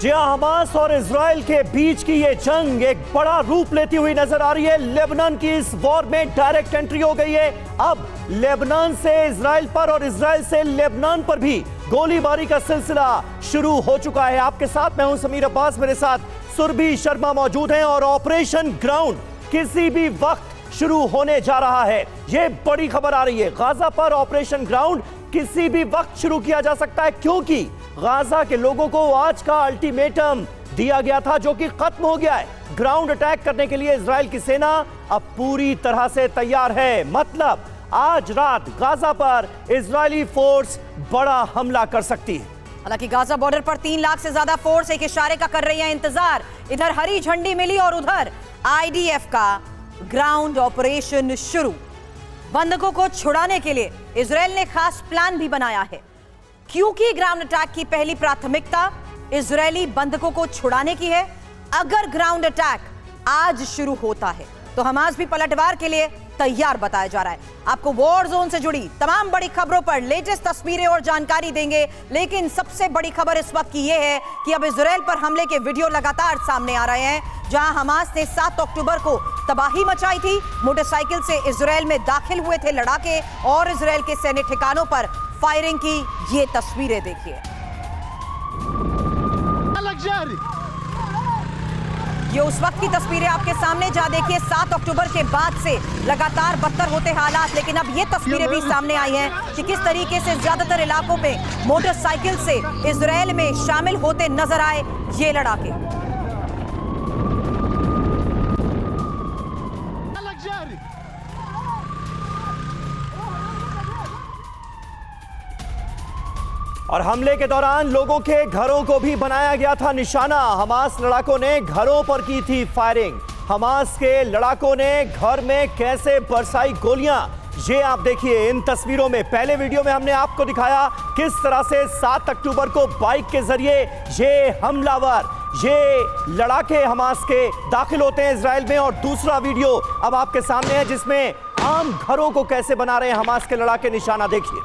जी हाँ, हमास और इजराइल के बीच की ये जंग एक बड़ा रूप लेती हुई नजर आ रही है। लेबनान की इस वॉर में डायरेक्ट एंट्री हो गई है। अब लेबनान से इजराइल पर और इजराइल से लेबनान पर भी गोलीबारी का सिलसिला शुरू हो चुका है। आपके साथ मैं हूं समीर अब्बास, मेरे साथ सुरभि शर्मा मौजूद हैं और ऑपरेशन ग्राउंड किसी भी वक्त शुरू होने जा रहा है। ये बड़ी खबर आ रही है, गाजा पर ऑपरेशन ग्राउंड किसी भी वक्त शुरू किया जा सकता है, क्योंकि गाजा के लोगों को आज का अल्टीमेटम दिया गया था जो कि खत्म हो गया है। ग्राउंड अटैक करने के लिए इजराइल की सेना अब पूरी तरह से तैयार है। मतलब आज रात गाजा पर इजरायली फोर्स बड़ा हमला कर सकती है। हालांकि गाजा बॉर्डर पर 3 लाख से ज्यादा फोर्स एक इशारे का कर रही है इंतजार। इधर हरी झंडी मिली और उधर आईडीएफ का ग्राउंड ऑपरेशन शुरू। बंधकों को छुड़ाने के लिए इजराइल ने खास प्लान भी बनाया है, क्योंकि ग्राउंड अटैक की पहली प्राथमिकता इजरायली बंधकों को छुड़ाने की है। अगर ग्राउंड अटैक आज शुरू होता है तो हमास भी पलटवार के लिए तैयार बताया जा रहा है। आपको वॉर जोन से जुड़ी तमाम बड़ी खबरों पर लेटेस्ट तस्वीरें और जानकारी देंगे, लेकिन सबसे बड़ी खबर इस वक्त की यह है कि अब इजराइल पर हमले के वीडियो लगातार सामने आ रहे हैं, जहां हमास ने 7 अक्टूबर को तबाही मचाई थी। मोटरसाइकिल से इजराइल में दाखिल हुए थे लड़ाके और इजराइल के सैन्य ठिकानों पर फायरिंग की ये तस्वीरें देखिए। ये उस वक्त की तस्वीरें आपके सामने, जहां देखिए 7 अक्टूबर के बाद से लगातार बदतर होते हालात, लेकिन अब ये तस्वीरें भी सामने आई हैं कि किस तरीके से ज्यादातर इलाकों में मोटरसाइकिल से इजराइल में शामिल होते नजर आए ये लड़ाके। और हमले के दौरान लोगों के घरों को भी बनाया गया था निशाना। हमास लड़ाकों ने घरों पर की थी फायरिंग। हमास के लड़ाकों ने घर में कैसे बरसाई गोलियां, ये आप देखिए इन तस्वीरों में। पहले वीडियो में हमने आपको दिखाया किस तरह से 7 अक्टूबर को बाइक के जरिए ये हमलावर, ये लड़ाके हमास के दाखिल होते हैं इजराइल में। और दूसरा वीडियो अब आपके सामने है जिसमें आम घरों को कैसे बना रहे हैं हमास के लड़ाके निशाना, देखिए।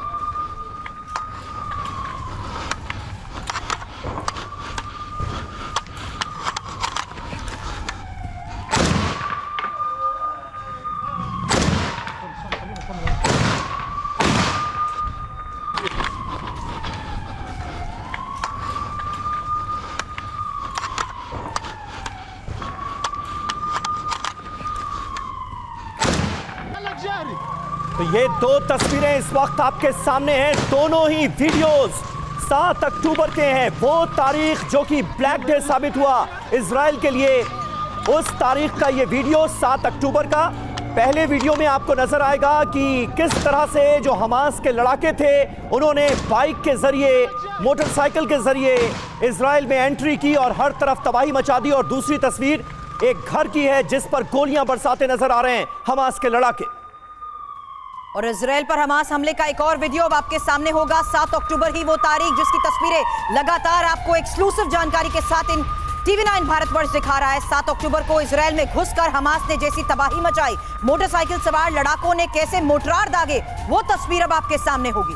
तो ये 2 तस्वीरें इस वक्त आपके सामने हैं, दोनों ही वीडियोस 7 अक्टूबर के हैं। वो तारीख जो कि ब्लैक डे साबित हुआ इजराइल के लिए, उस तारीख का ये वीडियो 7 अक्टूबर का। पहले वीडियो में आपको नजर आएगा कि किस तरह से जो हमास के लड़ाके थे उन्होंने बाइक के जरिए, मोटरसाइकिल के जरिए इजराइल में एंट्री की और हर तरफ तबाही मचा दी। और दूसरी तस्वीर एक घर की है जिस पर गोलियां बरसाते नजर आ रहे हैं हमास के लड़ाके। और इजराइल पर हमास हमले का एक और वीडियो अब आपके सामने होगा। 7 अक्टूबर ही वो तारीख जिसकी तस्वीरें लगातार आपको एक्सक्लूसिव जानकारी के साथ इन TV9 भारतवर्ष दिखा रहा है। 7 अक्टूबर को इजराइल में घुसकर हमास ने जैसी तबाही मचाई, मोटरसाइकिल सवार लड़ाकों ने कैसे मोटरार दागे, वो तस्वीर अब आपके सामने होगी।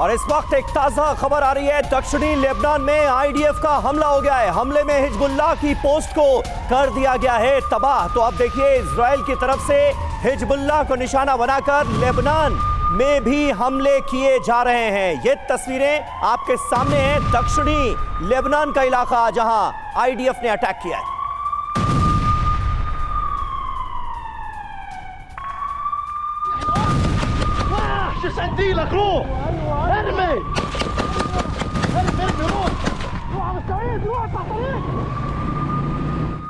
और इस वक्त एक ताजा खबर आ रही है, दक्षिणी लेबनान में आईडीएफ का हमला हो गया है। हमले में हिजबुल्लाह की पोस्ट को कर दिया गया है तबाह। तो अब देखिए इजराइल की तरफ से हिजबुल्लाह को निशाना बनाकर लेबनान में भी हमले किए जा रहे हैं। ये तस्वीरें आपके सामने हैं, दक्षिणी लेबनान का इलाका जहां आईडीएफ ने अटैक किया है।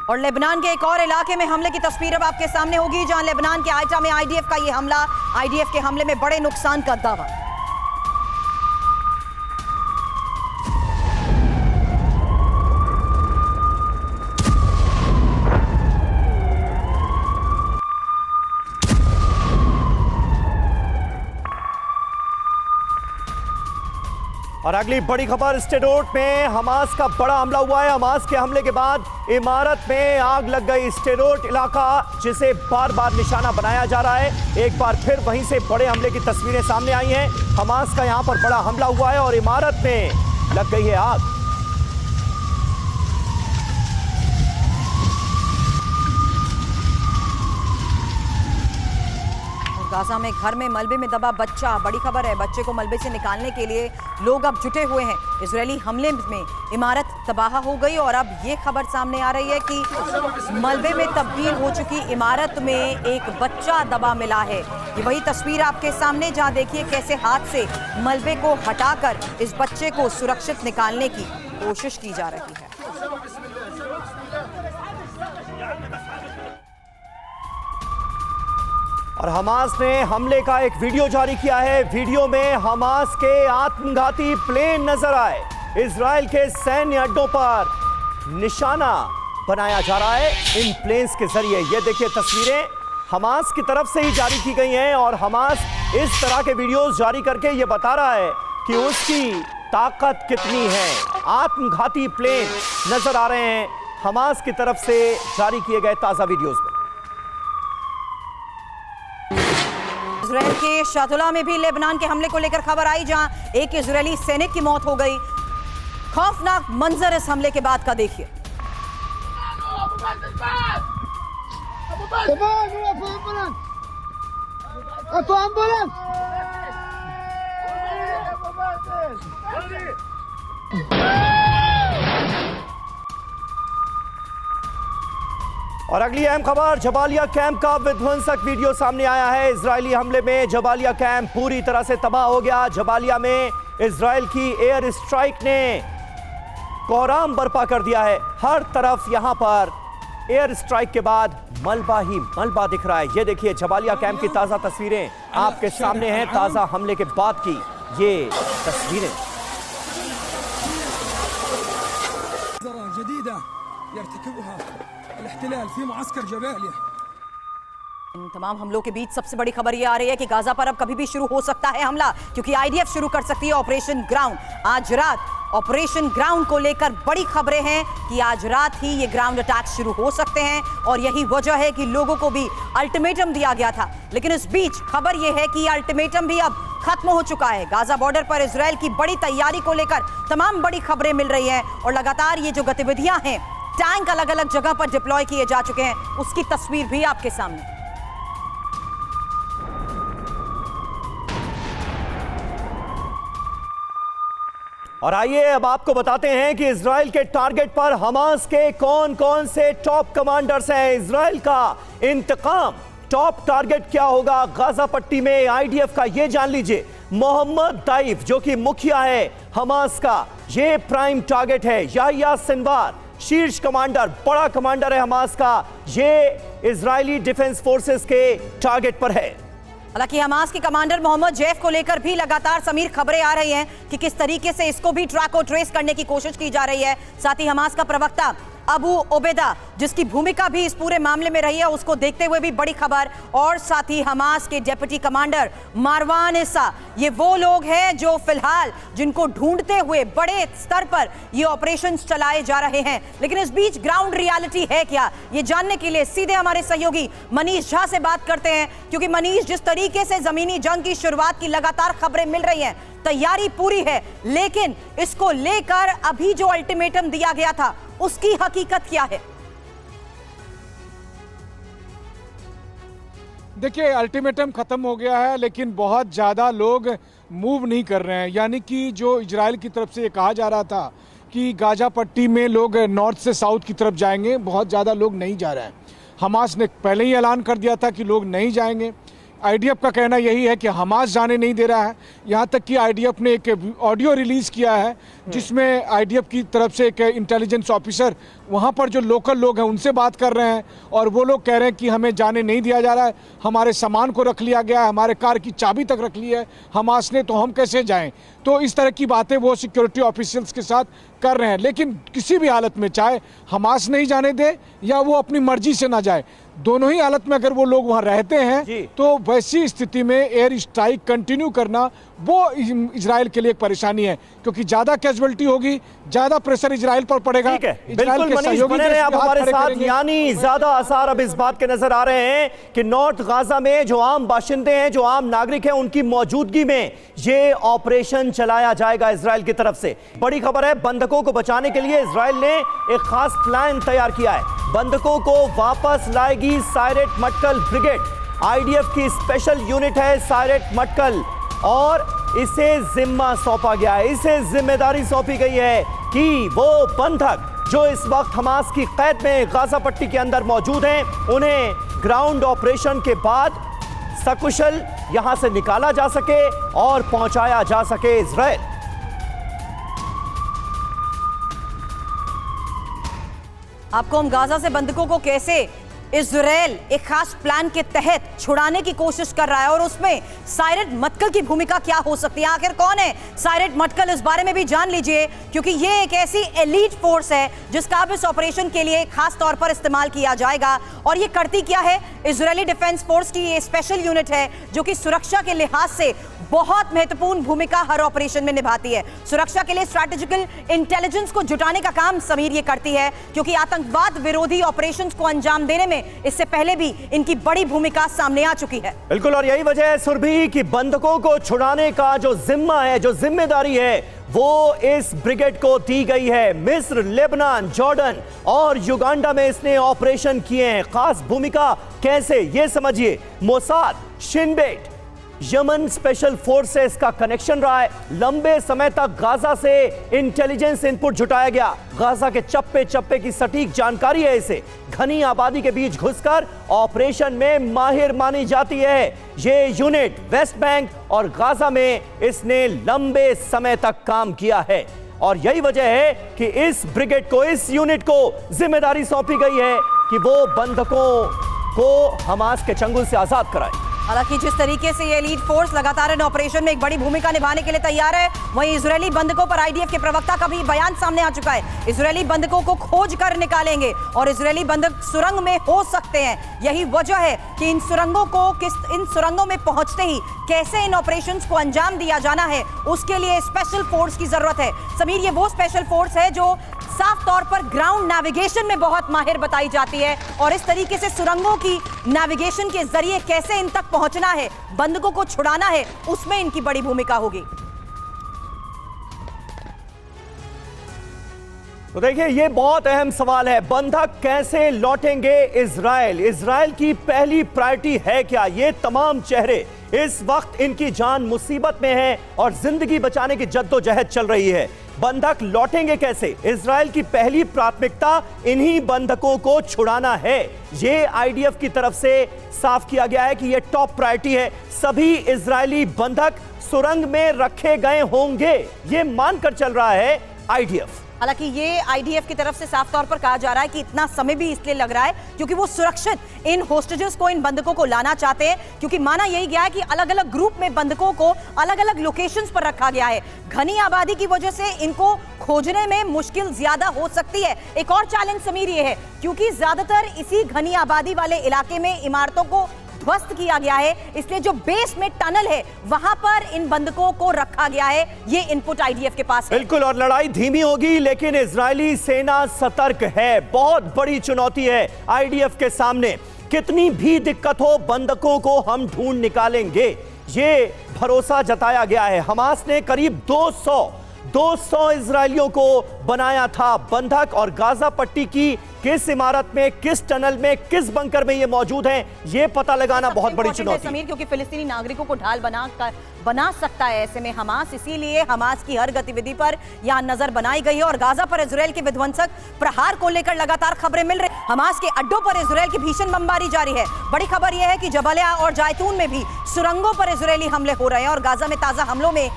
और लेबनान के एक और इलाके में हमले की तस्वीर अब आपके सामने होगी, जहां लेबनान के आइटा में आईडीएफ का ये हमला, आईडीएफ के हमले में बड़े नुकसान का दावा। और अगली बड़ी खबर, स्टेरोट में हमास का बड़ा हमला हुआ है। हमास के हमले के बाद इमारत में आग लग गई। स्टेरोट इलाका जिसे बार बार निशाना बनाया जा रहा है, एक बार फिर वहीं से बड़े हमले की तस्वीरें सामने आई हैं। हमास का यहां पर बड़ा हमला हुआ है और इमारत में लग गई है आग। गाजा में घर में मलबे में दबा बच्चा, बड़ी खबर है। बच्चे को मलबे से निकालने के लिए लोग अब जुटे हुए हैं। इजरायली हमले में इमारत तबाह हो गई और अब ये खबर सामने आ रही है कि मलबे में तब्दील हो चुकी इमारत में एक बच्चा दबा मिला है। ये वही तस्वीर आपके सामने, जहां देखिए कैसे हाथ से मलबे को हटाकर इस बच्चे को सुरक्षित निकालने की कोशिश की जा रही है। और हमास ने हमले का एक वीडियो जारी किया है। वीडियो में हमास के आत्मघाती प्लेन नजर आए। इजराइल के सैन्य अड्डों पर निशाना बनाया जा रहा है इन प्लेन्स के जरिए। ये देखिए तस्वीरें हमास की तरफ से ही जारी की गई हैं और हमास इस तरह के वीडियोस जारी करके ये बता रहा है कि उसकी ताकत कितनी है। आत्मघाती प्लेन नजर आ रहे हैं हमास की तरफ से जारी किए गए ताजा वीडियोस में। इजराइल के शातुला में भी लेबनान के हमले को लेकर खबर आई, जहां एक इजरायली सैनिक की मौत हो गई। खौफनाक मंजर इस हमले के बाद का देखिए। और अगली अहम खबर, जबालिया कैंप का विध्वंसक वीडियो सामने आया है। इजरायली हमले में जबालिया कैंप पूरी तरह से तबाह हो गया। जबालिया में इजराइल की एयर स्ट्राइक ने कोहराम बर्पा कर दिया है। हर तरफ यहां पर एयर स्ट्राइक के बाद मलबा ही मलबा दिख रहा है। ये देखिए जबालिया कैंप की ताजा तस्वीरें आपके सामने हैं। ताजा हमले के बाद की ये तस्वीरें। इन तमाम हमलों के बीच सबसे बड़ी खबर यह आ रही है कि गाजा पर अब कभी भी शुरू हो सकता है हमला, क्योंकि आईडीएफ शुरू कर सकती है ऑपरेशन ग्राउंड। आज रात ऑपरेशन ग्राउंड को लेकर बड़ी खबरें हैं कि आज रात ही ये ग्राउंड अटैक शुरू हो सकते हैं और यही वजह है कि लोगों को भी अल्टीमेटम दिया गया था। लेकिन इस बीच खबर यह है कि अल्टीमेटम भी अब खत्म हो चुका है। गाजा बॉर्डर पर इजराइल की बड़ी तैयारी को लेकर तमाम बड़ी खबरें मिल रही हैं और लगातार ये जो गतिविधियां हैं, टैंक अलग अलग जगह पर डिप्लॉय किए जा चुके हैं, उसकी तस्वीर भी आपके सामने। और आइए अब आपको बताते हैं कि इजराइल के टारगेट पर हमास के कौन कौन से टॉप कमांडर्स हैं। इजराइल का इंतकाम, टॉप टारगेट क्या होगा गाजा पट्टी में आईडीएफ का, ये जान लीजिए। मोहम्मद दाइफ जो कि मुखिया है हमास का, ये प्राइम टारगेट है। याहिया सिनवार शीर्ष कमांडर, बड़ा कमांडर है हमास का, ये इजरायली डिफेंस फोर्सेस के टारगेट पर है। हालांकि हमास के कमांडर मोहम्मद जैफ को लेकर भी लगातार समीर खबरें आ रही हैं कि किस तरीके से इसको भी ट्रैक और ट्रेस करने की कोशिश की जा रही है। साथ ही हमास का प्रवक्ता अबू ओबेदा, जिसकी भूमिका भी इस पूरे मामले में रही है, उसको देखते हुए भी बड़ी खबर। और साथ ही हमास के डिप्टी कमांडर मारवान इसा, ये वो लोग हैं जो फिलहाल जिनको ढूंढते हुए बड़े स्तर पर ये ऑपरेशंस चलाए जा रहे हैं। लेकिन इस बीच ग्राउंड रियलिटी है क्या, ये जानने के लिए सीधे हमारे सहयोगी मनीष झा से बात करते हैं। क्योंकि मनीष, जिस तरीके से जमीनी जंग की शुरुआत की लगातार खबरें मिल रही हैं, तैयारी पूरी है, लेकिन इसको लेकर अभी जो अल्टीमेटम दिया गया था उसकी हकीकत क्या है? देखिए, अल्टीमेटम खत्म हो गया है, लेकिन बहुत ज़्यादा लोग मूव नहीं कर रहे हैं। यानी कि जो इजराइल की तरफ से ये कहा जा रहा था कि गाजा पट्टी में लोग नॉर्थ से साउथ की तरफ जाएंगे, बहुत ज़्यादा लोग नहीं जा रहे हैं। हमास ने पहले ही ऐलान कर दिया था कि लोग नहीं जाएंगे। आईडीएफ का कहना यही है कि हमास जाने नहीं दे रहा है। यहाँ तक कि आईडीएफ ने एक ऑडियो रिलीज़ किया है जिसमें आईडीएफ की तरफ से एक इंटेलिजेंस ऑफिसर वहाँ पर जो लोकल लोग हैं उनसे बात कर रहे हैं और वो लोग कह रहे हैं कि हमें जाने नहीं दिया जा रहा है, हमारे सामान को रख लिया गया है, हमारे कार की चाबी तक रख ली है हमास ने, तो हम कैसे जाएं। तो इस तरह की बातें वो सिक्योरिटी ऑफिशियल्स के साथ कर रहे हैं। लेकिन किसी भी हालत में, चाहे हमास नहीं जाने दे या वो अपनी मर्जी से ना जाए, दोनों ही हालत में अगर वो लोग वहां रहते जी। हैं तो वैसी स्थिति में एयर स्ट्राइक कंटिन्यू करना वो इजराइल के लिए एक परेशानी है, क्योंकि ज्यादा कैजुअलिटी होगी, ज्यादा प्रेशर इजराइल पर पड़ेगा। ठीक है, इजराइल बिल्कुल के मनीष सहयोगी बने रहे देश आप भी हाथ हमारे खड़े साथ। करेंगे। यानी ज्यादा आसार अब इस बात के नजर आ रहे हैं कि नॉर्थ गाजा में जो आम बाशिंदे हैं, जो आम नागरिक हैं, उनकी मौजूदगी में ये ऑपरेशन चलाया जाएगा इजराइल की तरफ से। बड़ी खबर है, बंधकों को बचाने के लिए इजराइल ने एक खास प्लान तैयार किया है। बंधकों को वापस लाएगी सायरेट मटकल ब्रिगेड। आईडीएफ की स्पेशल यूनिट है सायरेट मटकल, और इसे जिम्मा सौंपा गया है, इसे जिम्मेदारी सौंपी गई है कि वो बंधक जो इस वक्त हमास की कैद में गाजा पट्टी के अंदर मौजूद हैं, उन्हें ग्राउंड ऑपरेशन के बाद सकुशल यहां से निकाला जा सके और पहुंचाया जा सके इजराइल। आपको हम गाजा से बंधकों को कैसे इजराइल एक खास प्लान के तहत छुड़ाने की कोशिश कर रहा है और उसमें सायरेट मटकल की भूमिका क्या हो सकती है, आखिर कौन है सायरेट मटकल, इस बारे में भी जान लीजिए, क्योंकि ये एक ऐसी एलीट फोर्स है जिसका अब इस ऑपरेशन के लिए खास तौर पर इस्तेमाल किया जाएगा। और ये करती क्या है, इजरायली डिफेंस फोर्स की ये स्पेशल यूनिट है जो कि सुरक्षा के लिहाज से बहुत महत्वपूर्ण भूमिका हर ऑपरेशन में निभाती है। सुरक्षा के लिए स्ट्रैटेजिकल इंटेलिजेंस को जुटाने का काम समीर ये करती है, क्योंकि आतंकवाद विरोधी ऑपरेशंस को अंजाम देने में इससे पहले भी इनकी बड़ी भूमिका सामने आ चुकी है। बिल्कुल, और यही वजह है सुरभि कि बंधकों को छुड़ाने का जो जिम्मा है, जो जिम्मेदारी है, वो इस ब्रिगेड को दी गई है। मिस्र, लेबनान, जॉर्डन और युगांडा में इसने ऑपरेशन किए हैं। खास भूमिका कैसे, ये समझिए। Mossad, Shin Bet, Yemen special forces का कनेक्शन रहा है। लंबे समय तक गाजा से इंटेलिजेंस इनपुट जुटाया गया। गाजा के चप्पे चप्पे की सटीक जानकारी है इसे। घनी आबादी के बीच घुसकर ऑपरेशन में माहिर मानी जाती है ये यूनिट। वेस्ट बैंक और गाजा में इसने लंबे समय तक काम किया है, और यही वजह है कि इस ब्रिगेड को, इस यूनिट को जिम्मेदारी सौंपी गई है कि वो बंधकों को हमास के चंगुल से आजाद कराए। हालांकि जिस तरीके से ये एलीट फोर्स लगातार इन ऑपरेशन में एक बड़ी भूमिका निभाने के लिए तैयार है, वहीं इजरायली बंधकों पर आईडीएफ के प्रवक्ता का भी बयान सामने आ चुका है। इजरायली बंधकों को खोज कर निकालेंगे और इजरायली बंधक सुरंग में हो सकते हैं। यही वजह है कि इन सुरंगों में पहुंचते ही कैसे इन ऑपरेशंस को अंजाम दिया जाना है, उसके लिए स्पेशल फोर्स की जरूरत है। समीर, ये वो स्पेशल फोर्स है जो साफ तौर पर ग्राउंड नेविगेशन में बहुत माहिर बताई जाती है, और इस तरीके से सुरंगों की नेविगेशन के जरिए कैसे इन तक पहुंचना है, बंधकों को छुड़ाना है, उसमें इनकी बड़ी भूमिका होगी। तो देखिए, ये बहुत अहम सवाल है, बंधक कैसे लौटेंगे इजराइल। इजराइल की पहली प्रायोरिटी है क्या? ये तमाम चेहरे इस वक्त इनकी जान मुसीबत में है और जिंदगी बचाने की जद्दोजहद चल रही है। बंधक लौटेंगे कैसे? इजराइल की पहली प्राथमिकता इन्हीं बंधकों को छुड़ाना है। ये आईडीएफ की तरफ से साफ किया गया है कि ये टॉप प्रायोरिटी है। सभी इजरायली बंधक सुरंग में रखे गए होंगे, ये मानकर चल रहा है आईडीएफ। हालांकि ये आईडीएफ की तरफ से साफ तौर पर कहा जा रहा है कि इतना समय भी इसलिए लग रहा है क्योंकि वो सुरक्षित इन होस्टेजेस को, इन बंधकों को लाना चाहते हैं, क्योंकि माना यही गया है कि अलग अलग ग्रुप में बंधकों को अलग अलग लोकेशंस पर रखा गया है। घनी आबादी की वजह से इनको खोजने में मुश्किल ज्यादा हो सकती है। एक और चैलेंज समीर ये है, क्योंकि ज्यादातर इसी घनी आबादी वाले इलाके में इमारतों को ध्वस्त किया गया है, इसलिए जो बेस में टनल है वहां पर इन बंधकों को रखा गया है। ये इनपुट आईडीएफ के पास है। बिल्कुल, और लड़ाई धीमी होगी लेकिन इजरायली सेना सतर्क है। बहुत बड़ी चुनौती है आईडीएफ के सामने। कितनी भी दिक्कत हो, बंधकों को हम ढूंढ निकालेंगे, ये भरोसा जताया गया है। हमास ने करीब 200 इजरायलियों को बनाया था बंधक, और गाजा पट्टी की किस इमारत में, किस टनल में, किस बंकर में ये मौजूद हैं, ये पता लगाना बहुत बड़ी चुनौती है समीर, क्योंकि फिलिस्तीनी नागरिकों को ढाल बना सकता है ऐसे में हमास, इसीलिए हमास की हर गतिविधि पर यहां नजर बनाई गई है। और गाजा पर इजराइल के विध्वंसक प्रहार को लेकर लगातार खबरें मिल रही। हमास के अड्डों पर इजराइल की भीषण बमबारी जारी है। बड़ी खबर यह है कि जबलिया और जायतून में भी सुरंगों पर इजरायली हमले हो रहे हैं, और गाजा में ताजा हमलों में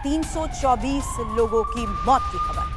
324 लोगों की मौत की खबर।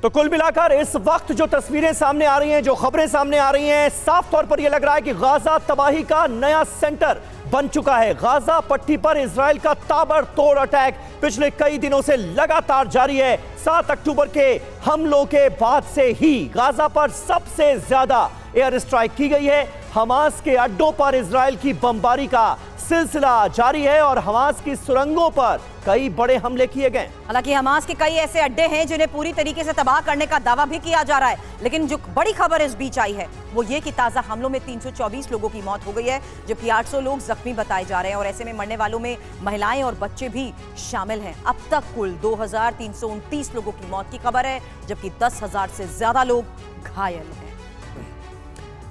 तो कुल मिलाकर इस वक्त जो तस्वीरें सामने आ रही हैं, जो खबरें सामने आ रही हैं, साफ तौर पर यह लग रहा है कि गाजा तबाही का नया सेंटर बन चुका है। गाजा पट्टी पर इजराइल का ताबड़तोड़ अटैक पिछले कई दिनों से लगातार जारी है। 7 अक्टूबर के हमलों के बाद से ही गाजा पर सबसे ज्यादा एयर स्ट्राइक की गई है। हमास के अड्डों पर इजराइल की बमबारी का सिलसिला जारी है और हमास की सुरंगों पर कई बड़े हमले किए गए। हालांकि हमास के कई ऐसे अड्डे हैं जिन्हें पूरी तरीके से तबाह करने का दावा भी किया जा रहा है, लेकिन जो बड़ी खबर इस बीच आई है वो ये कि ताजा हमलों में 324 लोगों की मौत हो गई है, जबकि 800 लोग जख्मी बताए जा रहे हैं और ऐसे में मरने वालों में महिलाएं और बच्चे भी शामिल हैं। अब तक कुल 2329 लोगों की मौत की खबर है, जबकि 10,000 से ज्यादा लोग घायल हैं।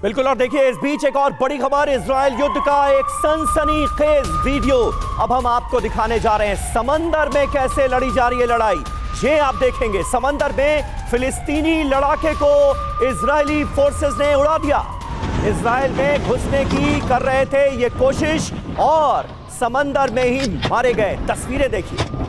बिल्कुल, और देखिए इस बीच एक और बड़ी खबर, इजराइल युद्ध का एक सनसनीखेज वीडियो अब हम आपको दिखाने जा रहे हैं। समंदर में कैसे लड़ी जा रही है लड़ाई, ये आप देखेंगे। समंदर में फिलिस्तीनी लड़ाके को इजरायली फोर्सेस ने उड़ा दिया। इजराइल में घुसने की कर रहे थे ये कोशिश और समंदर में ही मारे गए। तस्वीरें देखिए।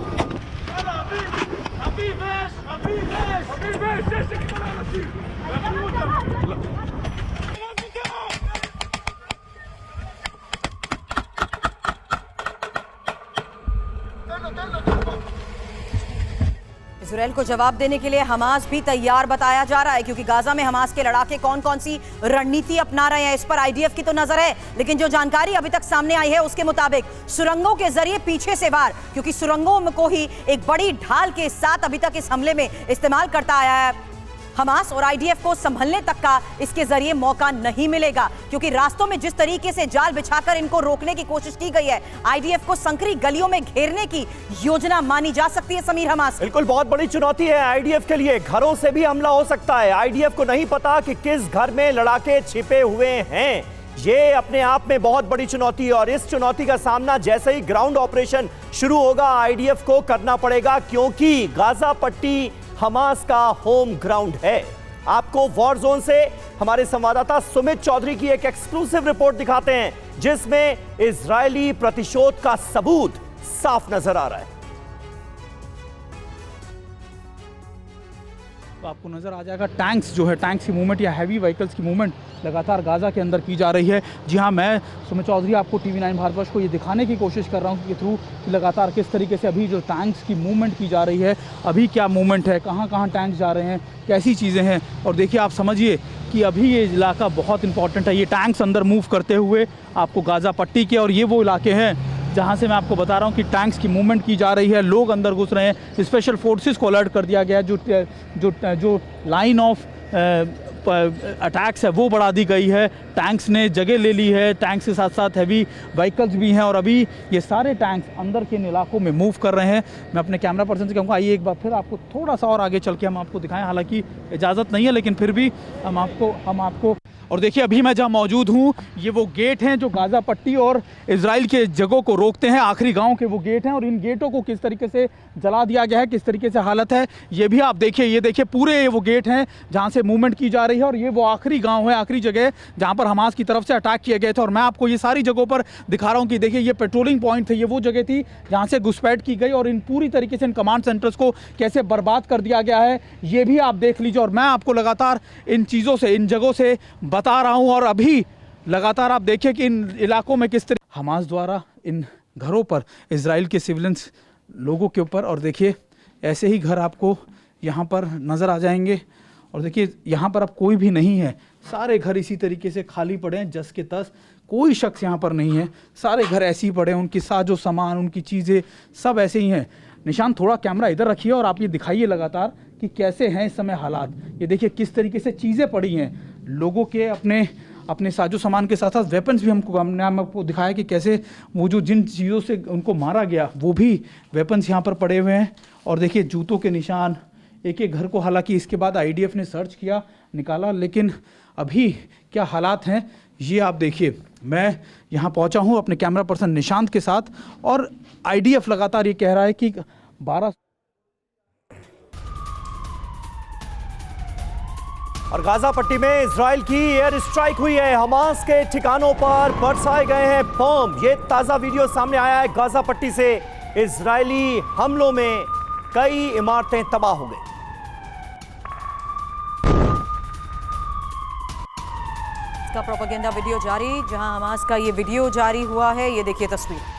इजराइल को जवाब देने के लिए हमास भी तैयार बताया जा रहा है, क्योंकि गाजा में हमास के लड़ाके कौन कौन सी रणनीति अपना रहे हैं इस पर आईडीएफ की तो नजर है, लेकिन जो जानकारी अभी तक सामने आई है उसके मुताबिक सुरंगों के जरिए पीछे से वार, क्योंकि सुरंगों को ही एक बड़ी ढाल के साथ अभी तक इस हमले में इस्तेमाल करता आया है हमास, और आईडीएफ को संभलने तक का इसके जरिए मौका नहीं मिलेगा, क्योंकि रास्तों में जिस तरीके से जाल बिछाकर इनको रोकने की कोशिश की गई है, आईडीएफ को संकरी गलियों में घेरने की योजना मानी जा सकती है। समीर, हमास बिल्कुल बहुत बड़ी चुनौती है आईडीएफ के लिए। घरों से भी हमला हो सकता है। आईडीएफ को नहीं पता कि किस घर में लड़ाके छिपे हुए हैं। ये अपने आप में बहुत बड़ी चुनौती है और इस चुनौती का सामना जैसे ही ग्राउंड ऑपरेशन शुरू होगा आईडीएफ को करना पड़ेगा, क्योंकि गाजा पट्टी हमास का होम ग्राउंड है। आपको वॉर जोन से हमारे संवाददाता सुमित चौधरी की एक एक्सक्लूसिव रिपोर्ट दिखाते हैं, जिसमें इजरायली प्रतिशोध का सबूत साफ नजर आ रहा है। तो आपको नज़र आ जाएगा टैंक्स जो है, टैंक्स की मूवमेंट या हैवी व्हीकल्स की मूवमेंट लगातार गाजा के अंदर की जा रही है। जी हाँ, मैं सुमित चौधरी आपको TV9 भारतवर्ष को ये दिखाने की कोशिश कर रहा हूँ कि थ्रू कि लगातार किस तरीके से अभी जो टैंक्स की मूवमेंट की जा रही है, अभी क्या मूवमेंट है, कहाँ कहाँ टैंक्स जा रहे हैं, कैसी चीज़ें हैं। और देखिए, आप समझिए कि अभी ये इलाका बहुत इंपॉर्टेंट है। ये टैंक्स अंदर मूव करते हुए आपको गाजा पट्टी के, और ये वो इलाके हैं जहाँ से मैं आपको बता रहा हूँ कि टैंक्स की मूवमेंट की जा रही है, लोग अंदर घुस रहे हैं। स्पेशल फोर्सेस को अलर्ट कर दिया गया है। जो लाइन ऑफ अटैक्स है वो बढ़ा दी गई है। टैंक्स ने जगह ले ली है, टैंक्स के साथ साथ हैवी व्हीकल्स भी हैं और अभी ये सारे टैंक्स अंदर के इलाकों में मूव कर रहे हैं। मैं अपने कैमरा पर्सन से कहूँगा आइए एक बार फिर आपको थोड़ा सा और आगे चल के हम आपको दिखाएं, हालांकि इजाज़त नहीं है लेकिन फिर भी हम आपको और देखिए अभी मैं जहाँ मौजूद हूँ ये वो गेट हैं जो गाजा पट्टी और इजराइल के जगहों को रोकते हैं। आखिरी गांव के वो गेट हैं और इन गेटों को किस तरीके से जला दिया गया है, किस तरीके से हालत है ये भी आप देखिए। ये देखिए पूरे वो गेट हैं जहाँ से मूवमेंट की जा रही है और ये वो आखिरी गाँव है, आखिरी जगह जहाँ पर हमास की तरफ से अटैक किए गए थे। और मैं आपको ये सारी जगहों पर दिखा रहा हूँ कि देखिए ये पेट्रोलिंग पॉइंट थे, ये वो जगह थी जहाँ से घुसपैठ की गई और इन पूरी तरीके से इन कमांड सेंटर्स को कैसे बर्बाद कर दिया गया है ये भी आप देख लीजिए। और मैं आपको लगातार इन चीज़ों से, इन जगहों से बता रहा हूँ और अभी लगातार आप देखिए कि इन इलाकों में किस तरह हमास द्वारा इन घरों पर इजराइल के सिविलियंस लोगों के ऊपर, और देखिए ऐसे ही घर आपको यहाँ पर नज़र आ जाएंगे। और देखिए यहाँ पर अब कोई भी नहीं है, सारे घर इसी तरीके से खाली पड़े हैं, जस के तस, कोई शख्स यहाँ पर नहीं है, सारे घर ऐसे ही पड़े हैं, उनकी साजो सामान, उनकी चीज़ें सब ऐसे ही हैं। निशान थोड़ा कैमरा इधर रखिए और आप ये दिखाइए लगातार कि कैसे हैं इस समय हालात। ये देखिए किस तरीके से चीज़ें पड़ी हैं लोगों के, अपने साजो सामान के साथ साथ वेपन्स भी हमने आपको दिखाया कि कैसे वो जो जिन चीज़ों से उनको मारा गया वो भी वेपन्स यहाँ पर पड़े हुए हैं। और देखिए जूतों के निशान, एक एक घर को, हालांकि इसके बाद आईडीएफ ने सर्च किया, निकाला, लेकिन अभी क्या हालात हैं ये आप देखिए। मैं यहाँ पहुँचा हूँ अपने कैमरा पर्सन निशांत के साथ और आईडीएफ लगातार ये कह रहा है कि 12 और गाजा पट्टी में इजराइल की एयर स्ट्राइक हुई है, हमास के ठिकानों पर बरसाए गए हैं बम। ये ताजा वीडियो सामने आया है गाजा पट्टी से। इजरायली हमलों में कई इमारतें तबाह हो गई। का प्रोपेगेंडा वीडियो जारी, जहां हमास का ये वीडियो जारी हुआ है। ये देखिए तस्वीर।